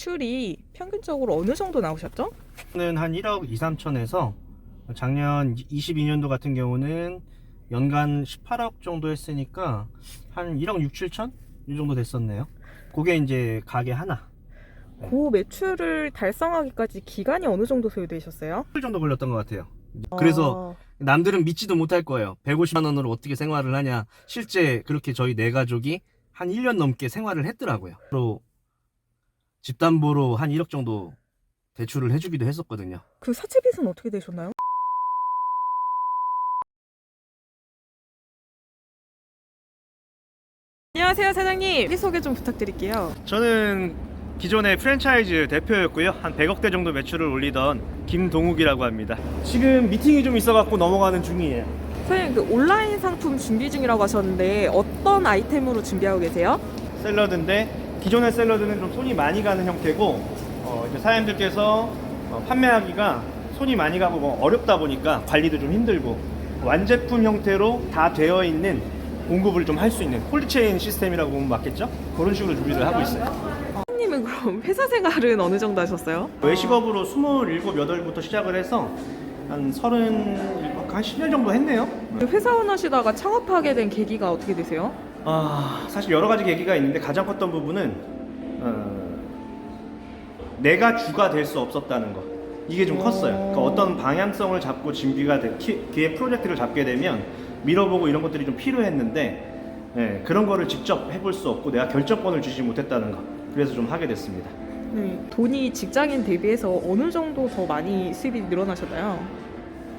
매출이 평균적으로 어느 정도 나오셨죠? 는 한 1억 2, 3천에서 작년 22년도 같은 경우는 연간 18억 정도 했으니까 한 1억 6, 7천? 이 정도 됐었네요. 그게 이제 가게 하나. 그 매출을 달성하기까지 기간이 어느 정도 소요되셨어요? 1 정도 걸렸던 것 같아요. 그래서 남들은 믿지도 못할 거예요. 150만 원으로 어떻게 생활을 하냐. 실제 그렇게 저희 네 가족이 한 1년 넘게 생활을 했더라고요. 또 집담보로 한 1억 정도 대출을 해주기도 했었거든요. 그 사채빚은 어떻게 되셨나요? 안녕하세요 사장님, 소개 좀 부탁드릴게요. 저는 기존의 프랜차이즈 대표였고요. 한 100억대 정도 매출을 올리던 김동욱이라고 합니다. 지금 미팅이 좀 있어갖고 넘어가는 중이에요. 사장님, 그 온라인 상품 준비 중이라고 하셨는데 어떤 아이템으로 준비하고 계세요? 샐러드인데 기존의 샐러드는 좀 손이 많이 가는 형태고 이제 사장님들께서 판매하기가 손이 많이 가고 어렵다 보니까 관리도 좀 힘들고 완제품 형태로 다 되어 있는 공급을 좀 할 수 있는 콜드체인 시스템이라고 보면 맞겠죠? 그런 식으로 준비를 하고 있어요. 사장님은 그럼 회사 생활은 어느 정도 하셨어요? 외식업으로 27, 8부터 시작을 해서 한 37, 한 10년 정도 했네요. 회사원 하시다가 창업하게 된 계기가 어떻게 되세요? 사실 여러 가지 계기가 있는데 가장 컸던 부분은 내가 주가 될 수 없었다는 거. 이게 좀 컸어요. 그러니까 어떤 방향성을 잡고 기획 프로젝트를 잡게 되면 밀어보고 이런 것들이 좀 필요했는데 그런 거를 직접 해볼 수 없고 내가 결정권을 주지 못했다는 거. 그래서 좀 하게 됐습니다. 네, 돈이 직장인 대비해서 어느 정도 더 많이 수입이 늘어나셨나요?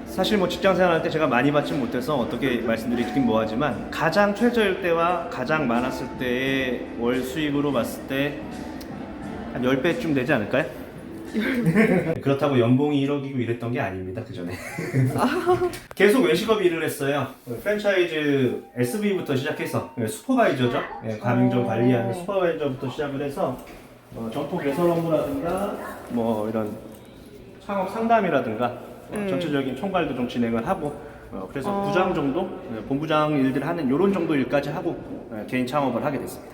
사실 뭐 직장 생활할 때 제가 많이 받진 못해서 어떻게 말씀드리긴 뭐하지만 가장 최저일 때와 가장 많았을 때의 월 수익으로 봤을 때 한 10배쯤 되지 않을까요? 그렇다고 연봉이 1억이고 이랬던 게 아닙니다. 그 전에 계속 외식업 일을 했어요. 프랜차이즈 SV부터 시작해서 슈퍼바이저죠. 가맹점 관리하는 슈퍼바이저부터 시작을 해서 점포 개설 업무라든가 뭐 이런 창업 상담이라든가 전체적인 총괄도 좀 진행을 하고 그래서 부장 정도, 본부장 일들 하는 이런 정도 일까지 하고 개인 창업을 하게 됐습니다.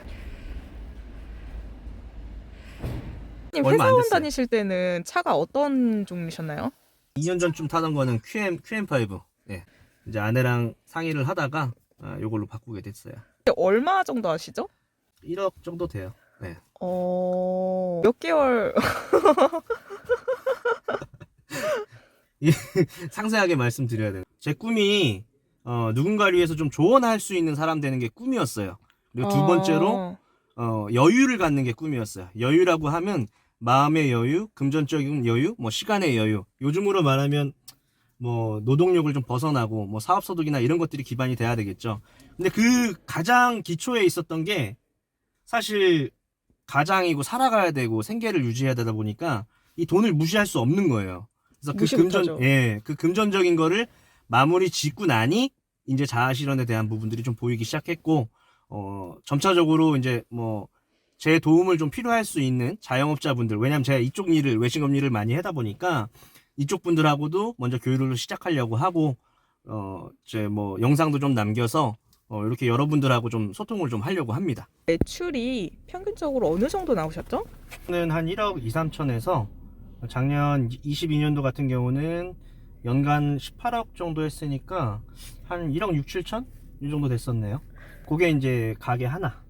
얼마 안 회사원 됐어요. 다니실 때는 차가 어떤 종이셨나요? 2년 전쯤 타던 거는 QM5. 예. 이제 아내랑 상의를 하다가 요걸로 바꾸게 됐어요. 얼마 정도 하시죠? 1억 정도 돼요. 네. 몇 개월? 상세하게 말씀드려야 돼요. 제 꿈이 누군가를 위해서 좀 조언할 수 있는 사람 되는 게 꿈이었어요. 그리고 두 번째로 여유를 갖는 게 꿈이었어요. 여유라고 하면 마음의 여유, 금전적인 여유, 뭐 시간의 여유. 요즘으로 말하면 뭐 노동력을 좀 벗어나고 뭐 사업소득이나 이런 것들이 기반이 돼야 되겠죠. 근데 그 가장 기초에 있었던 게 사실 가장이고 살아가야 되고 생계를 유지해야 되다 보니까 이 돈을 무시할 수 없는 거예요. 그래서 무시 못하죠. 그 금전적인 거를 마무리 짓고 나니 이제 자아 실현에 대한 부분들이 좀 보이기 시작했고 점차적으로 이제 뭐 제 도움을 좀 필요할 수 있는 자영업자분들, 왜냐면 제가 이쪽 일을 외식업 일을 많이 하다 보니까 이쪽 분들하고도 먼저 교류를 시작하려고 하고 이제 뭐 영상도 좀 남겨서 이렇게 여러분들하고 좀 소통을 좀 하려고 합니다. 매출이 평균적으로 어느 정도 나오셨죠? 는 한 1억 2, 3천에서 작년 22년도 같은 경우는 연간 18억 정도 했으니까 한 1억 6, 7천? 이 정도 됐었네요. 그게 이제 가게 하나.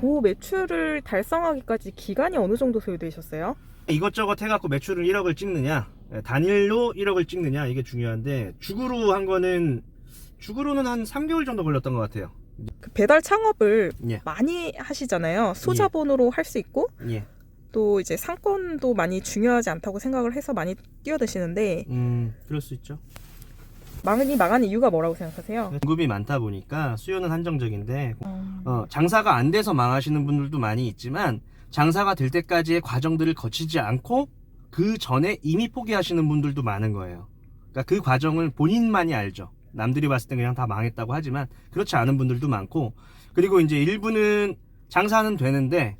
그 매출을 달성하기까지 기간이 어느 정도 소요되셨어요? 이것저것 해갖고 매출을 1억을 찍느냐, 단일로 1억을 찍느냐, 이게 중요한데, 주구로 한 거는, 주구로는 한 3개월 정도 걸렸던 것 같아요. 그 배달 창업을 예. 많이 하시잖아요. 소자본으로 할 수 있고 예. 또 이제 상권도 많이 중요하지 않다고 생각을 해서 많이 뛰어드시는데 그럴 수 있죠. 많이 망하는 이유가 뭐라고 생각하세요? 공급이 많다 보니까 수요는 한정적인데, 장사가 안 돼서 망하시는 분들도 많이 있지만, 장사가 될 때까지의 과정들을 거치지 않고, 그 전에 이미 포기하시는 분들도 많은 거예요. 그러니까 그 과정을 본인만이 알죠. 남들이 봤을 때 그냥 다 망했다고 하지만, 그렇지 않은 분들도 많고, 그리고 이제 일부는 장사는 되는데,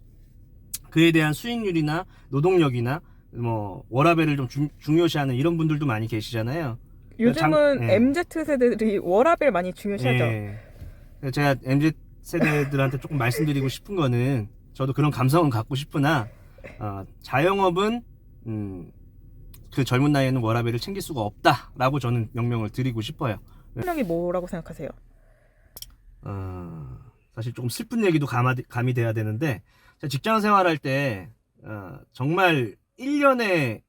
그에 대한 수익률이나 노동력이나, 뭐, 워라밸을 좀 중요시하는 이런 분들도 많이 계시잖아요. 요즘은 MZ세대들이 워라밸 많이 중요시하죠. 예. 제가 MZ세대들한테 조금 말씀드리고 싶은 거는, 저도 그런 감성은 갖고 싶으나 자영업은 그 젊은 나이에는 워라밸을 챙길 수가 없다라고 저는 명명을 드리고 싶어요. 설명이 뭐라고 생각하세요? 사실 조금 슬픈 얘기도 가미돼야 되는데, 제가 직장 생활할 때 정말 1년에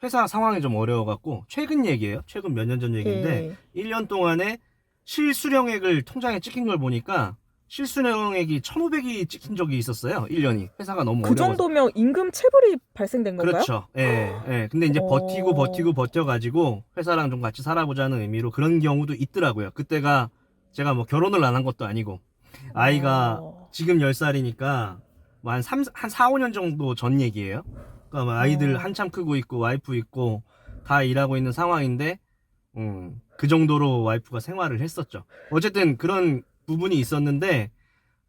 회사 상황이 좀 어려워갖고, 최근 얘기예요. 최근 몇 년 전 얘기인데 1년 동안에 실수령액을 통장에 찍힌 걸 보니까 실수령액이 1,500이 찍힌 적이 있었어요. 1년이. 회사가 너무 그 어려워서. 정도면 임금 체불이 발생된 건가요? 그렇죠. 예, 예. 근데 이제 버티고 버텨가지고 회사랑 좀 같이 살아보자는 의미로 그런 경우도 있더라고요. 그때가 제가 뭐 결혼을 안 한 것도 아니고, 아이가 지금 10살이니까 뭐 한 4, 5년 정도 전 얘기예요. 그러니까 뭐 아이들 한참 크고 있고 와이프 있고 다 일하고 있는 상황인데, 그 정도로 와이프가 생활을 했었죠. 어쨌든 그런 부분이 있었는데,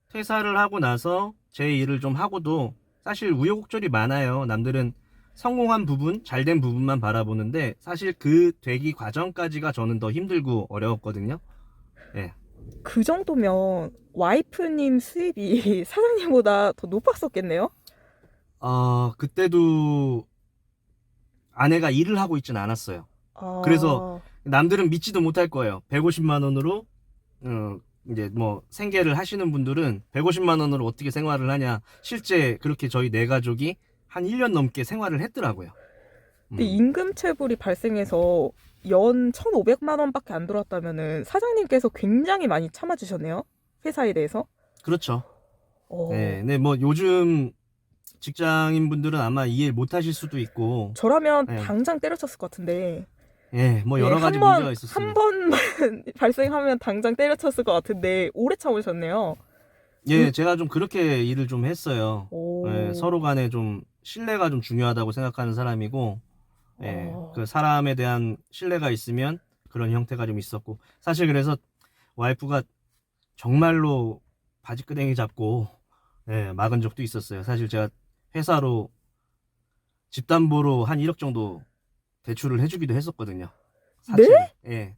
퇴사를 하고 나서 제 일을 좀 하고도 사실 우여곡절이 많아요. 남들은 성공한 부분, 잘된 부분만 바라보는데 사실 그 되기 과정까지가 저는 더 힘들고 어려웠거든요. 예. 그 정도면 와이프님 수입이 사장님보다 더 높았었겠네요? 그때도 아내가 일을 하고 있진 않았어요. 그래서 남들은 믿지도 못할 거예요. 150만 원으로 이제 뭐 생계를 하시는 분들은 150만 원으로 어떻게 생활을 하냐. 실제 그렇게 저희 네 가족이 한 1년 넘게 생활을 했더라고요. 근데 임금 체불이 발생해서 연 1,500만 원밖에 안 들어왔다면은 사장님께서 굉장히 많이 참아주셨네요. 회사에 대해서. 그렇죠. 네, 네, 뭐 요즘 직장인 분들은 아마 이해 못 하실 수도 있고. 저라면 네. 당장 때려쳤을 것 같은데. 예, 뭐 여러 가지 문제가 있었습니다. 한 번만 발생하면 당장 때려쳤을 것 같은데 오래 참으셨네요. 예, 제가 좀 그렇게 일을 좀 했어요. 예, 서로 간에 좀 신뢰가 좀 중요하다고 생각하는 사람이고, 예, 그 사람에 대한 신뢰가 있으면 그런 형태가 좀 있었고, 사실 그래서 와이프가 정말로 바지끄댕이 잡고, 예, 막은 적도 있었어요. 사실 제가 회사로 집담보로 한 1억 정도 대출을 해주기도 했었거든요. 사실. 네? 예,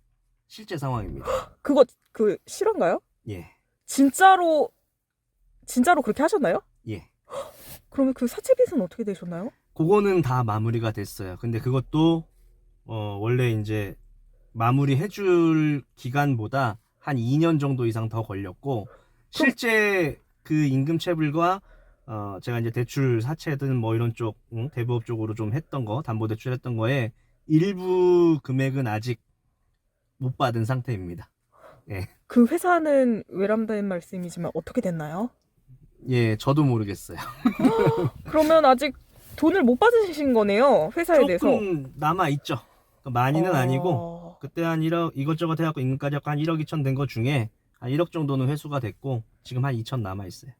실제 상황입니다. 그거 실화인가요? 예, 진짜로 그렇게 하셨나요? 예. 그러면 그 사채빚은 어떻게 되셨나요? 그거는 다 마무리가 됐어요. 근데 그것도 원래 이제 마무리 해줄 기간보다 한 2년 정도 이상 더 걸렸고, 실제 그 임금 체불과 제가 이제 대출 사채든 뭐 이런 쪽, 대부업 쪽으로 좀 했던 거, 담보 대출 했던 거에 일부 금액은 아직 못 받은 상태입니다. 예. 그 회사는 외람된 말씀이지만 어떻게 됐나요? 예, 저도 모르겠어요. 그러면 아직 돈을 못 받으신 거네요, 회사에 대해서. 조금 남아있죠. 많이는 아니고, 그때 한 1억, 이것저것 해갖고 임금까지 한 1억 2천 된 거 중에 한 1억 정도는 회수가 됐고, 지금 한 2천 남아있어요.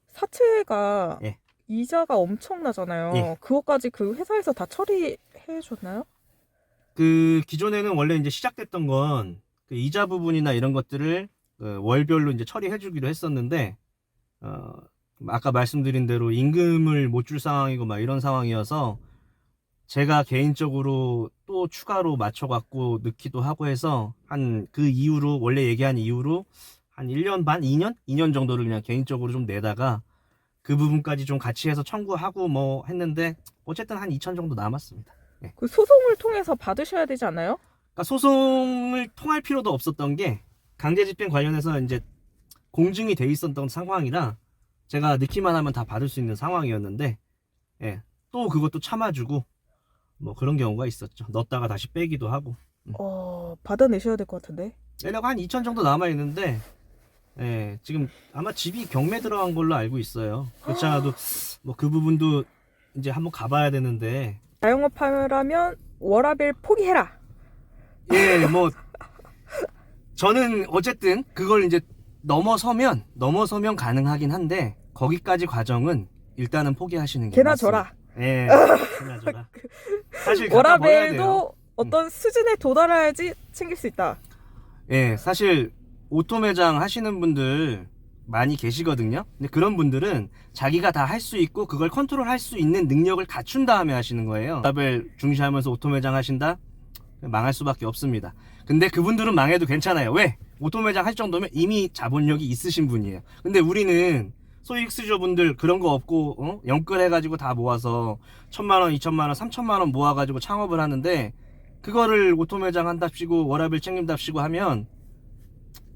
사채가 예. 이자가 엄청나잖아요. 예. 그것까지 그 회사에서 다 처리해 줬나요? 그 기존에는 원래 이제 시작됐던 건 그 이자 부분이나 이런 것들을 월별로 이제 처리해주기로 했었는데, 아까 말씀드린 대로 임금을 못 줄 상황이고 막 이런 상황이어서 제가 개인적으로 또 추가로 맞춰갖고 넣기도 하고 해서 한 그 이후로, 원래 얘기한 이후로 한 1년 반, 2년 정도를 그냥 개인적으로 좀 내다가 그 부분까지 좀 같이 해서 청구하고 뭐 했는데, 어쨌든 한 2천 정도 남았습니다. 네. 그 소송을 통해서 받으셔야 되지 않나요? 그러니까 소송을 통할 필요도 없었던 게, 강제집행 관련해서 이제 공증이 돼 있었던 상황이라 제가 넣기만 하면 다 받을 수 있는 상황이었는데, 예, 또 그것도 참아주고 뭐 그런 경우가 있었죠. 넣었다가 다시 빼기도 하고. 받아내셔야 될 것 같은데. 내려가 한 2천 정도 남아 있는데, 예, 지금 아마 집이 경매 들어간 걸로 알고 있어요. 그렇지 않아도 뭐 그 부분도 이제 한번 가봐야 되는데. 자영업하려면 워라밸 포기해라. 예, 뭐 저는 어쨌든 그걸 이제 넘어서면 가능하긴 한데, 거기까지 과정은 일단은 포기하시는 게 개나 맞습니다. 져라. 예, 개나 져라. 사실 갖다 버려야 돼요. 워라밸도 어떤 수준에 도달해야지 챙길 수 있다. 예, 사실 오토 매장 하시는 분들 많이 계시거든요. 근데 그런 분들은 자기가 다 할 수 있고 그걸 컨트롤할 수 있는 능력을 갖춘 다음에 하시는 거예요. 워라밸 중시하면서 오토 매장 하신다? 망할 수밖에 없습니다. 근데 그분들은 망해도 괜찮아요. 왜? 오토 매장 할 정도면 이미 자본력이 있으신 분이에요. 근데 우리는 소익수저분들 그런 거 없고 연끌해가지고 다 모아서 1,000만 원, 2,000만 원, 3,000만 원 모아가지고 창업을 하는데 그거를 오토매장 한답시고 워라밸 챙긴답시고 하면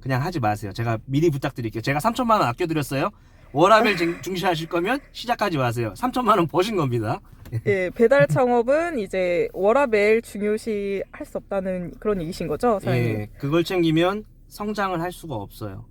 그냥 하지 마세요. 제가 미리 부탁드릴게요. 제가 3,000만 원 아껴드렸어요. 워라밸 중시하실 거면 시작하지 마세요. 3,000만 원 버신 겁니다. 예, 배달 창업은 이제 워라밸 중요시 할 수 없다는 그런 얘기신 거죠, 사장님? 예, 그걸 챙기면 성장을 할 수가 없어요.